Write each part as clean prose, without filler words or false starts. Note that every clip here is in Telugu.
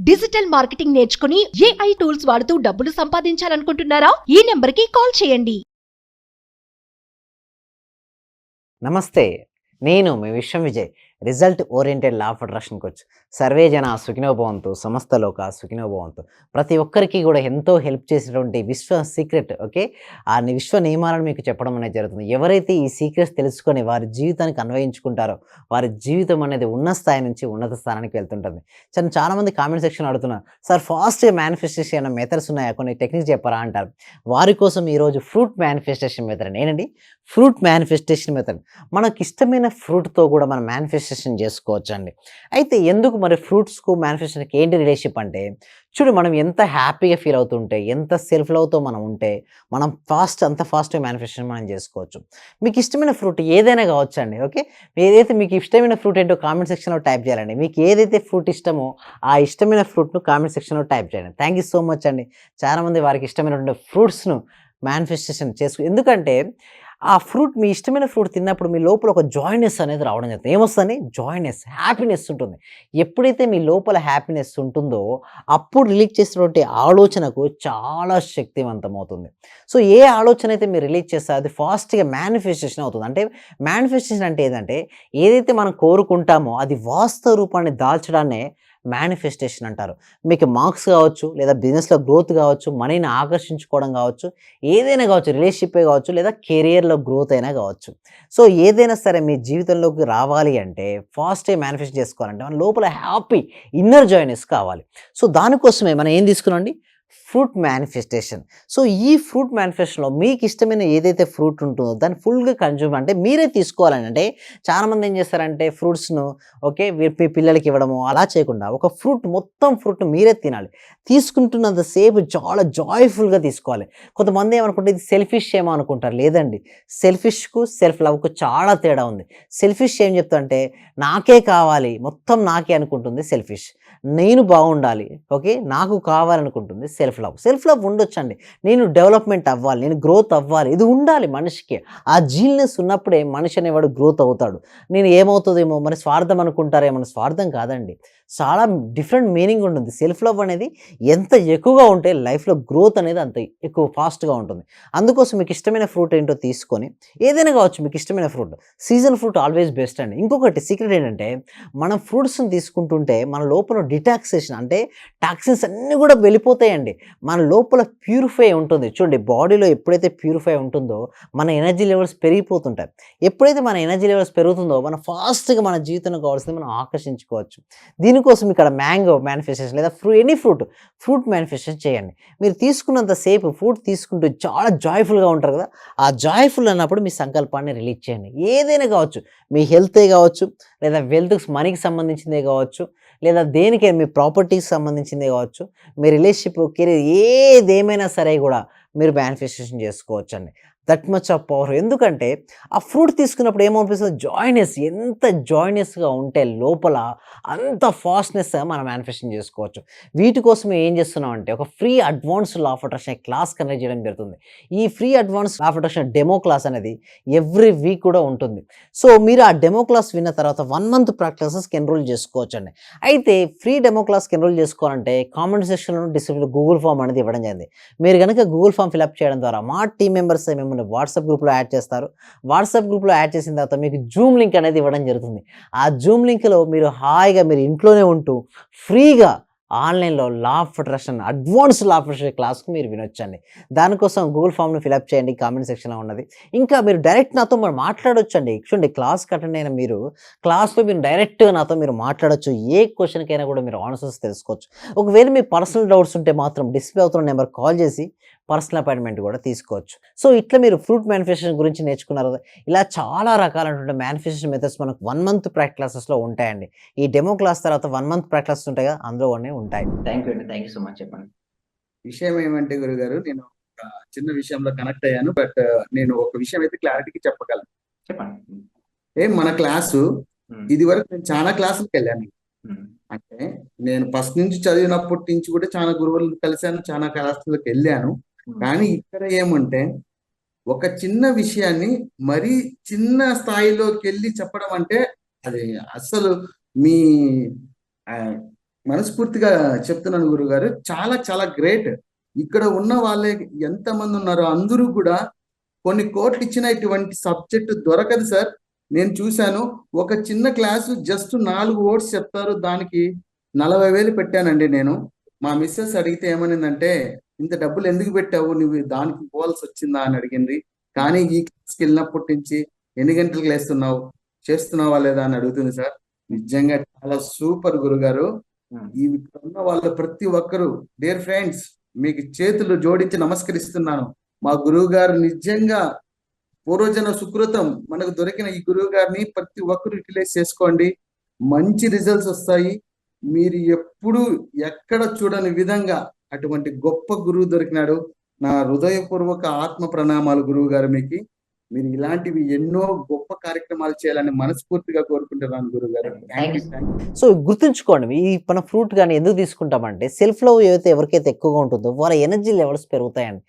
డిజిటల్ మార్కెటింగ్ నేర్చుకుని ఏఐ టూల్స్ వాడుతూ డబ్బులు సంపాదించాలనుకుంటున్నారా? ఈ నెంబర్కి కాల్ చేయండి. నమస్తే, నేను మీ విశ్వం Vijay, result oriented law of attraction coach. Survey జన సుఖినో భవంతు, సమస్త లోక సుఖినో భవంతు. ప్రతి ఒక్కరికి కూడా ఎంతో హెల్ప్ చేసినటువంటి విశ్వ సీక్రెట్, ఆ విశ్వ నియమాలను మీకు చెప్పడం అనేది జరుగుతుంది. ఎవరైతే ఈ సీక్రెట్స్ తెలుసుకొని వారి జీవితానికి అన్వయించుకుంటారో వారి జీవితం అనేది ఉన్న స్థాయి నుంచి ఉన్నత స్థానానికి వెళ్తుంటుంది. చాలామంది కామెంట్ సెక్షన్ అడుగుతున్నారు, సార్ ఫాస్ట్గా మేనిఫెస్టేషన్ అయిన మెథడ్స్ ఉన్నాయా, కొన్ని టెక్నిక్స్ చెప్పరా అంటారు. వారి కోసం ఈరోజు ఫ్రూట్ మేనిఫెస్టేషన్ మెథడ్ నేనండి. ఫ్రూట్ మేనిఫెస్టేషన్ మెథడ్, మనకి ఇష్టమైన ఫ్రూట్తో కూడా మనం మేనిఫెస్టేషన్ చేసుకోవచ్చు అండి. అయితే ఎందుకు మరి ఫ్రూట్స్కు మేనిఫెస్టేషన్కి ఏంటి రిలేషన్షిప్ అంటే, చూడు మనం ఎంత హ్యాపీగా ఫీల్ అవుతుంటే, ఎంత సెల్ఫ్ లవ్తో మనం ఉంటే మనం అంత ఫాస్ట్గా మేనిఫెస్టేషన్ మనం చేసుకోవచ్చు. మీకు ఇష్టమైన ఫ్రూట్ ఏదైనా కావచ్చు అండి. ఏదైతే మీకు ఇష్టమైన ఫ్రూట్ ఏంటో కామెంట్ సెక్షన్లో టైప్ చేయాలండి. మీకు ఏదైతే ఫ్రూట్ ఇష్టమో ఆ ఇష్టమైన ఫ్రూట్ను కామెంట్ సెక్షన్లో టైప్ చేయండి. థ్యాంక్ యూ సో మచ్ అండి. చాలామంది వారికి ఇష్టమైనటువంటి ఫ్రూట్స్ను మేనిఫెస్టేషన్ ఎందుకంటే ఆ ఫ్రూట్, మీ ఇష్టమైన ఫ్రూట్ తిన్నప్పుడు మీ లోపల ఒక జాయ్నెస్ అనేది రావడం జరుగుతుంది. ఏమొస్తుంది? జాయ్నెస్, హ్యాపీనెస్ ఉంటుంది. ఎప్పుడైతే మీ లోపల హ్యాపీనెస్ ఉంటుందో అప్పుడు రిలీజ్ చేసినటువంటి ఆలోచనకు చాలా శక్తివంతమవుతుంది. సో ఏ ఆలోచన అయితే మీరు రిలీజ్ చేస్తారో అది ఫాస్ట్గా మేనిఫెస్టేషన్ అవుతుంది. అంటే మేనిఫెస్టేషన్ అంటే ఏదంటే, ఏదైతే మనం కోరుకుంటామో అది వాస్తవ రూపాన్ని దాల్చడాన్నే మేనిఫెస్టేషన్ అంటారు. మీకు మార్క్స్ కావచ్చు, లేదా బిజినెస్లో గ్రోత్ కావచ్చు, మనీని ఆకర్షించుకోవడం కావచ్చు, ఏదైనా కావచ్చు, రిలేషన్షిప్ కావచ్చు, లేదా కెరియర్లో గ్రోత్ అయినా కావచ్చు. సో ఏదైనా సరే మీ జీవితంలోకి రావాలి అంటే ఫాస్ట్గా మేనిఫెస్ట్ చేసుకోవాలంటే మన లోపల హ్యాపీ ఇన్నర్ జాయ్నెస్ కావాలి. సో దానికోసమే మనం ఏం తీసుకున్నాండి, ఫ్రూట్ మేనిఫెస్టేషన్. సో ఈ ఫ్రూట్ మేనిఫెస్టేషన్లో మీకు ఇష్టమైన ఏదైతే ఫ్రూట్ ఉంటుందో దాన్ని ఫుల్గా కన్జ్యూమ్ అంటే మీరే తీసుకోవాలని. అంటే చాలామంది ఏం చేస్తారంటే ఫ్రూట్స్ను మీ పిల్లలకి ఇవ్వడము అలా చేయకుండా ఒక మొత్తం ఫ్రూట్ను మీరే తినాలి. తీసుకుంటున్నంతసేపు చాలా జాయ్ఫుల్గా తీసుకోవాలి. కొంతమంది ఏమనుకుంటే ఇది సెల్ఫిష్ ఏమో అనుకుంటారు. లేదండి, సెల్ఫిష్కు సెల్ఫ్ లవ్కు చాలా తేడా ఉంది. సెల్ఫిష్ ఏం చెప్తా అంటే నాకే కావాలి, మొత్తం నాకే అనుకుంటుంది సెల్ఫిష్. నేను బాగుండాలి, నాకు కావాలనుకుంటుంది సెల్ఫ్ లవ్. సెల్ఫ్ లవ్ ఉండొచ్చండి. నేను డెవలప్మెంట్ అవ్వాలి, నేను గ్రోత్ అవ్వాలి, ఇది ఉండాలి మనిషికి. ఆ జీల్నెస్ ఉన్నప్పుడే మనిషి అనేవాడు గ్రోత్ అవుతాడు. నేను ఏమవుతుందేమో మన స్వార్థం అనుకుంటారేమో, స్వార్థం కాదండి, చాలా డిఫరెంట్ మీనింగ్ ఉంటుంది. సెల్ఫ్ లవ్ అనేది ఎంత ఎక్కువగా ఉంటే లైఫ్లో గ్రోత్ అనేది అంత ఎక్కువ ఫాస్ట్గా ఉంటుంది. అందుకోసం మీకు ఇష్టమైన ఫ్రూట్ ఏంటో తీసుకొని, ఏదైనా కావచ్చు మీకు ఇష్టమైన fruit, season fruit always best అండి. ఇంకొకటి సీక్రెట్ ఏంటంటే, మనం ఫ్రూట్స్ని తీసుకుంటుంటే మన లోపల డిటాక్సేషన్ అంటే టాక్సిన్స్ అన్నీ కూడా వెళ్ళిపోతాయండి. మన లోపల ప్యూరిఫై ఉంటుంది. చూడండి, బాడీలో ఎప్పుడైతే ప్యూరిఫై ఉంటుందో మన ఎనర్జీ లెవెల్స్ పెరిగిపోతుంటాయి. ఎప్పుడైతే మన ఎనర్జీ లెవెల్స్ పెరుగుతుందో మనం ఫాస్ట్గా మన జీవితంలో కావాల్సింది మనం ఆకర్షించుకోవచ్చు. దీనికోసం ఇక్కడ మ్యాంగో మేనిఫెస్టేషన్ లేదా ఎనీ ఫ్రూట్ మేనిఫెస్టేషన్ చేయండి. మీరు తీసుకున్నంతసేపు ఫ్రూట్ తీసుకుంటూ చాలా జాయ్ఫుల్గా ఉంటారు కదా, ఆ జాయ్ఫుల్ అన్నప్పుడు మీ సంకల్పాన్ని రిలీజ్ చేయండి. ఏదైనా కావచ్చు, మీ హెల్తే కావచ్చు, లేదా వెల్త్కి మనీకి సంబంధించిందే కావచ్చు, లేదా దేనికైనా మీ ప్రాపర్టీకి సంబంధించిందే కావచ్చు, మీ రిలేషన్షిప్, కెరీర్ ఏదేమైనా సరే కూడా మీరు మేనిఫెస్టేషన్ చేసుకోవచ్చండి. That much of power. ఎందుకంటే ఆ ఫ్రూట్ తీసుకున్నప్పుడు ఏమనిపిస్తుంది, జాయ్నెస్, ఎంత జాయ్నెస్గా ఉంటే లోపల అంత ఫాస్ట్నెస్ మనం మేనిఫెస్టేషన్ చేసుకోవచ్చు. వీటి కోసం ఏం చేస్తున్నాం అంటే ఒక free advanced law of attraction class conduct చేయడం జరుగుతుంది. ఈ free advance law of attraction demo class అనేది ఎవ్రీ వీక్ కూడా ఉంటుంది. సో మీరు ఆ డెమో క్లాస్ విన్న తర్వాత 1 month ప్రాక్టీసెస్కి ఎన్రోల్ చేసుకోవచ్చు అండి. అయితే ఫ్రీ డెమో క్లాస్కి ఎన్రోల్ చేసుకోవాలంటే కామెంట్ సెక్షన్లో డిస్క్రిప్షన్లో గూగుల్ ఫామ్ అనేది ఇవ్వడం జరిగింది. మీరు కనుక గూగుల్ ఫామ్ ఫిల్అప్ చేయడం ద్వారా మా టీమ్ మెంబర్స్ మేము వాట్సాప్ గ్రూప్లో యాడ్ చేస్తారు. వాట్సాప్ గ్రూప్లో యాడ్ చేసిన తర్వాత మీకు జూమ్ లింక్ అనేది ఇవ్వడం జరుగుతుంది. ఆ జూమ్ లింక్లో మీరు హాయిగా మీరు ఇంట్లోనే ఉంటూ ఫ్రీగా ఆన్లైన్లో law of attraction advanced law of attraction క్లాస్కి మీరు వినొచ్చండి. దానికోసం గూగుల్ ఫామ్ను ఫిల్అప్ చేయండి, కామెంట్ సెక్షన్లో ఉన్నది. ఇంకా మీరు డైరెక్ట్ నాతో మరి మాట్లాడొచ్చండి. చూడండి, క్లాస్కి అటెండ్ అయిన మీరు క్లాస్లో మీరు డైరెక్ట్గా నాతో మీరు మాట్లాడొచ్చు. ఏ క్వశ్చన్కైనా కూడా మీరు ఆన్సర్స్ తెలుసుకోవచ్చు. ఒకవేళ మీ పర్సనల్ డౌట్స్ ఉంటే మాత్రం డిస్ప్లే అవుతున్న నెంబర్ కాల్ చేసి పర్సనల్ అపాయింట్మెంట్ కూడా తీసుకోవచ్చు. సో ఇట్లా మీరు ఫ్రూట్ మేనిఫెస్టేషన్ గురించి నేర్చుకున్నారు కదా. ఇలా చాలా రకాలైనటువంటి మేనిఫెస్టేషన్ మెథడ్స్ మనకు 1 month ప్రాక్టీస్ క్లాసెస్లో ఉంటాయండి. ఈ డెమో క్లాస్ తర్వాత 1 month ప్రాక్టీస్ క్లాసెస్ ఉంటాయి కదా, అందులో ఉంటాయి. థ్యాంక్ యూ అండి, థ్యాంక్ యూ సో మచ్. చెప్పండి. విషయం ఏమంటే గురుగారు, నేను ఒక చిన్న విషయంలో కనెక్ట్ అయ్యాను. బట్ నేను ఒక విషయం అయితే క్లారిటీకి చెప్పగలను. చెప్పండి. మన క్లాసు ఇది వరకు నేను చాలా క్లాసులకు వెళ్ళాను. అంటే నేను ఫస్ట్ నుంచి చదివినప్పటి నుంచి కూడా చాలా గురువులను కలిశాను, చాలా క్లాసులకు వెళ్ళాను. కానీ ఇక్కడ ఏమంటే ఒక చిన్న విషయాన్ని మరీ చిన్న స్థాయిలోకి వెళ్ళి చెప్పడం అంటే అది అసలు మీ మనస్ఫూర్తిగా చెప్తున్నాను గురుగారు, చాలా చాలా గ్రేట్. ఇక్కడ ఉన్న వాళ్ళే ఎంతమంది ఉన్నారో అందరూ కూడా కొన్ని కోట్లు ఇచ్చిన ఇటువంటి సబ్జెక్ట్ దొరకదు సార్. నేను చూశాను, ఒక చిన్న క్లాసు జస్ట్ 4 వర్డ్స్ చెప్తారు, దానికి 40,000 పెట్టానండి నేను. మా మిస్సెస్ అడిగితే ఏమనిందంటే, ఇంత డబ్బులు ఎందుకు పెట్టావు, నువ్వు దానికి పోవాల్సి వచ్చిందా అని అడిగింది. కానీ ఈ క్లాస్కి వెళ్ళినప్పటి నుంచి ఎన్ని గంటలకు లేస్తున్నావు, చేస్తున్నావా లేదా అని అడుగుతుంది సార్. నిజంగా చాలా సూపర్ గురుగారు. ఈ ఉన్న వాళ్ళ ప్రతి ఒక్కరు, డియర్ ఫ్రెండ్స్, మీకు చేతులు జోడించి నమస్కరిస్తున్నాను. మా గురువు గారు నిజంగా పూర్వజన సుకృతం. మనకు దొరికిన ఈ గురువు గారిని ప్రతి ఒక్కరు యూటిలైజ్ చేసుకోండి, మంచి రిజల్ట్స్ వస్తాయి. మీరు ఎప్పుడు ఎక్కడ చూడని విధంగా అటువంటి గొప్ప గురువు దొరికినాడు. నా హృదయపూర్వక ఆత్మ ప్రణామాలు గురువు గారు మీకు. మీరు ఇలాంటివి ఎన్నో గొప్ప కార్యక్రమాలు చేయాలని మనస్ఫూర్తిగా కోరుకుంటున్నాను గురువు గారు. Thank you. సో గుర్తుంచుకోండి, ఈ మన ఫ్రూట్ కానీ ఎందుకు తీసుకుంటామంటే సెల్ఫ్ లవ్ ఏవైతే ఎవరికైతే ఎక్కువగా ఉంటుందో వాళ్ళ ఎనర్జీ లెవెల్స్ పెరుగుతాయండి.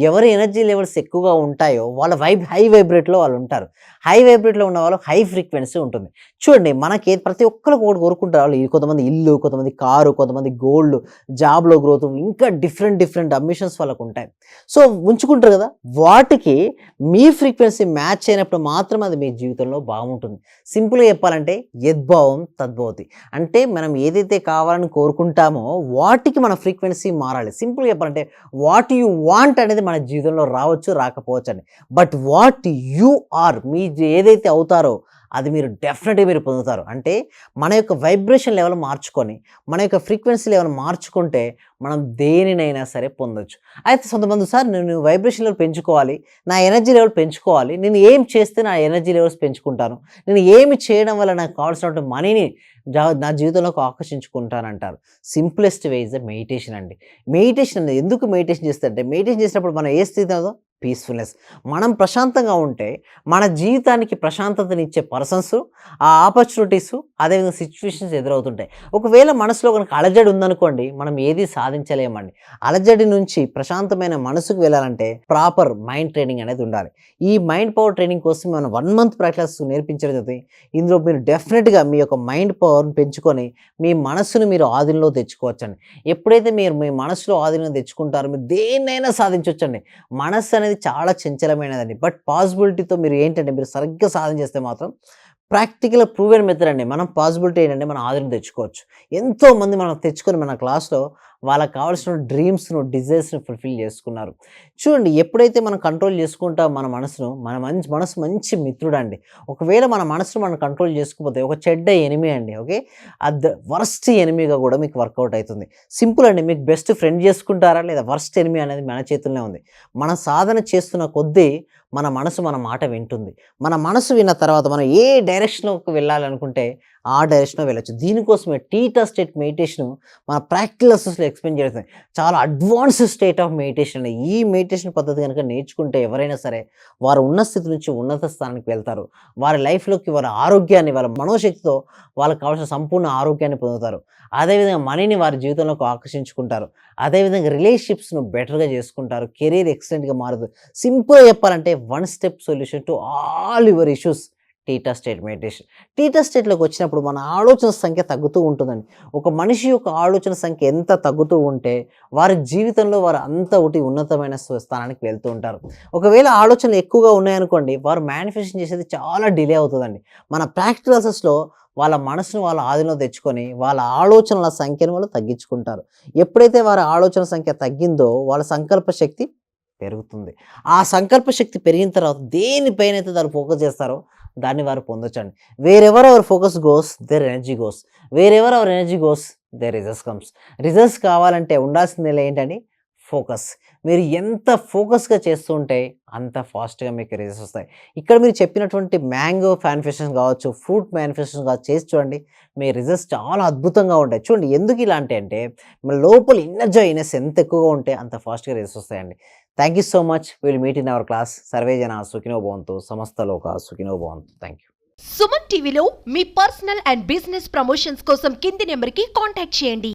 ఎవరి ఎనర్జీ లెవెల్స్ ఎక్కువగా ఉంటాయో వాళ్ళ హై వైబ్రేట్లో వాళ్ళు ఉంటారు. హై వైబ్రేట్లో ఉన్న వాళ్ళు హై ఫ్రీక్వెన్సీ ఉంటుంది. చూడండి, మనకి ప్రతి ఒక్కరికి ఒకటి కోరుకుంటారు. వాళ్ళు కొంతమంది ఇల్లు, కొంతమంది కారు, కొంతమంది గోల్డ్, జాబ్లో గ్రోత్, ఇంకా డిఫరెంట్ అంబిషన్స్ వాళ్ళకు ఉంటాయి. సో ఉంచుకుంటారు కదా, వాటికి మీ ఫ్రీక్వెన్సీ మ్యాచ్ అయినప్పుడు మాత్రం అది మీ జీవితంలో బాగుంటుంది. సింపుల్గా చెప్పాలంటే యద్భావం తద్భవతి. అంటే మనం ఏదైతే కావాలని కోరుకుంటామో వాటికి మన ఫ్రీక్వెన్సీ మారాలి. సింపుల్గా చెప్పాలంటే వాట్ యు వాంట్ అనేది మన జీవితంలో రావచ్చు, రాకపోవచ్చు అండి. బట్ వాట్ యు ఆర్, మీ ఏదైతే అవుతారో అది మీరు డెఫినెట్గా మీరు పొందుతారు. అంటే మన యొక్క వైబ్రేషన్ లెవెల్ మార్చుకొని, మన యొక్క ఫ్రీక్వెన్సీ లెవెల్ మార్చుకుంటే మనం దేనినైనా సరే పొందొచ్చు. అయితే కొంతమంది, సార్ నేను వైబ్రేషన్ లెవెల్ పెంచుకోవాలి, నా ఎనర్జీ లెవెల్ పెంచుకోవాలి, నేను ఏం చేస్తే నా ఎనర్జీ లెవెల్స్ పెంచుకుంటాను, నేను ఏమి చేయడం వల్ల నాకు కావాల్సినటువంటి మనీని నా జీవితంలోకి ఆకర్షించుకుంటానంటారు. Simplest way is the meditation అండి. మెడిటేషన్ అనేది ఎందుకు మెడిటేషన్ చేస్తారంటే, మెడిటేషన్ చేసినప్పుడు మనం ఏ స్థితి అవుదో పీస్ఫుల్నెస్. మనం ప్రశాంతంగా ఉంటే మన జీవితానికి ప్రశాంతతనిచ్చే పర్సన్స్, ఆ ఆపర్చునిటీస్, అదేవిధంగా సిచ్యువేషన్స్ ఎదురవుతుంటాయి. ఒకవేళ మనసులో కనుక అలజడి ఉందనుకోండి, మనం ఏది సాధించలేమండి. అలజడి నుంచి ప్రశాంతమైన మనసుకు వెళ్ళాలంటే ప్రాపర్ మైండ్ ట్రైనింగ్ అనేది ఉండాలి. ఈ మైండ్ పవర్ ట్రైనింగ్ కోసం మనం 1 month ప్రాక్టీస్ నేర్పించడం జరుగుతుంది. ఇందులో మీరు డెఫినెట్గా మీ యొక్క మైండ్ పవర్ని పెంచుకొని మీ మనసును మీరు ఆధీనంలో తెచ్చుకోవచ్చండి. ఎప్పుడైతే మీరు మీ మనసులో ఆధీనం తెచ్చుకుంటారో మీరు దేన్నైనా సాధించవచ్చండి. మనస్సు అనేది చాలా చంచలమైనదండి. బట్ పాసిబిలిటీతో మీరు ఏంటంటే, మీరు సరిగ్గా సాధన చేస్తే మాత్రం ప్రాక్టికల్ ప్రూవెన్ మెథడ్ అండి. మనం పాసిబిలిటీ ఏంటంటే మనం ఆధీనం తెచ్చుకోవచ్చు. ఎంతోమంది మనం తెచ్చుకొని మన క్లాస్లో వాళ్ళకి కావాల్సిన డ్రీమ్స్ను, డిజైర్స్ను ఫుల్ఫిల్ చేసుకున్నారు. చూడండి, ఎప్పుడైతే మనం కంట్రోల్ చేసుకుంటాం మన మనసును, మనసు మంచి మిత్రుడు అండి. ఒకవేళ మన మనసును మనం కంట్రోల్ చేసుకోకపోతే ఒక చెడ్డ ఎనిమీ అండి. ఓకే, అది వర్స్ట్ ఎనిమీగా కూడా మీకు వర్కౌట్ అవుతుంది. సింపుల్ అండి, మీకు బెస్ట్ ఫ్రెండ్ చేసుకుంటారా లేదా వర్స్ట్ ఎనిమీ అనేది మన చేతుల్లోనే ఉంది. మన సాధన చేస్తున్న కొద్దీ మన మనసు మన మాట వింటుంది. మన మనసు విన్న తర్వాత మనం ఏ డైరెక్షన్లోకి వెళ్ళాలనుకుంటే ఆ డైరెక్షన్లో వెళ్ళచ్చు. దీనికోసమే టీటా స్టేట్ మెడిటేషన్ మన ప్రాక్టికల్ అసెస్లో ఎక్స్ప్లెయిన్ చేస్తుంది. చాలా అడ్వాన్స్డ్ స్టేట్ ఆఫ్ మెడిటేషన్ అండి. ఈ మెడిటేషన్ పద్ధతి కనుక నేర్చుకుంటే ఎవరైనా సరే వారు ఉన్న స్థితి నుంచి ఉన్నత స్థానానికి వెళ్తారు. వారి లైఫ్లోకి వారి ఆరోగ్యాన్ని, వాళ్ళ మనోశక్తితో వాళ్ళకి కావాల్సిన సంపూర్ణ ఆరోగ్యాన్ని పొందుతారు. అదేవిధంగా మనీని వారి జీవితంలోకి ఆకర్షించుకుంటారు. అదేవిధంగా రిలేషన్షిప్స్ను బెటర్గా చేసుకుంటారు. కెరీర్ ఎక్సలెంట్గా మారుతుంది. సింపుల్గా చెప్పాలంటే 1 step solution to all your issues, theta state meditation. Theta స్టేట్లోకి వచ్చినప్పుడు మన ఆలోచన సంఖ్య తగ్గుతూ ఉంటుందండి. ఒక మనిషి యొక్క ఆలోచన సంఖ్య ఎంత తగ్గుతూ ఉంటే వారి జీవితంలో వారు అంత ఒకటి ఉన్నతమైన స్థానానికి వెళ్తూ ఉంటారు. ఒకవేళ ఆలోచనలు ఎక్కువగా ఉన్నాయనుకోండి, వారు మేనిఫెస్టేషన్ చేసేది చాలా డిలే అవుతుందండి. మన ప్రాక్టికల్సెస్లో వాళ్ళ మనసును వాళ్ళ ఆధీనంలో తెచ్చుకొని వాళ్ళ ఆలోచనల సంఖ్యను వాళ్ళు తగ్గించుకుంటారు. ఎప్పుడైతే వారి ఆలోచన సంఖ్య తగ్గిందో వాళ్ళ సంకల్ప శక్తి పెరుగుతుంది. ఆ సంకల్ప శక్తి పెరిగిన తర్వాత దేనిపైన అయితే వారు ఫోకస్ చేస్తారో దాన్ని వారు పొందొచ్చండి. Wherever our focus goes there energy goes, wherever our energy goes there results comes. Results కావాలంటే ఉండాల్సింది ఏంటండి? ఫోకస్. మీరు ఎంత ఫోకస్గా చేస్తుంటే అంత ఫాస్ట్గా మీకు రిజల్ట్స్ వస్తాయి. ఇక్కడ మీరు చెప్పినటువంటి మ్యాంగో మేనిఫెస్టేషన్ కావచ్చు, ఫ్రూట్ మేనిఫెస్టేషన్ కావచ్చు, చేసి చూడండి, మీ రిజల్ట్స్ చాలా అద్భుతంగా ఉంటాయి. చూడండి, ఎందుకు ఇలాంటి అంటే మన లోపల ఇన్నర్జీనెస్ ఎంత ఎక్కువగా ఉంటే అంత ఫాస్ట్గా రిజల్ట్స్ వస్తాయండి. Thank you so much. Will meet in our class. Survey జన సుఖినో భవంతు, సమస్త లోక సుఖినో భవంతు. Thank you. సుమన్ టీవీలో మీ పర్సనల్ అండ్ బిజినెస్ ప్రమోషన్స్ కోసం కింది నెంబర్కి కాంటాక్ట్ చేయండి.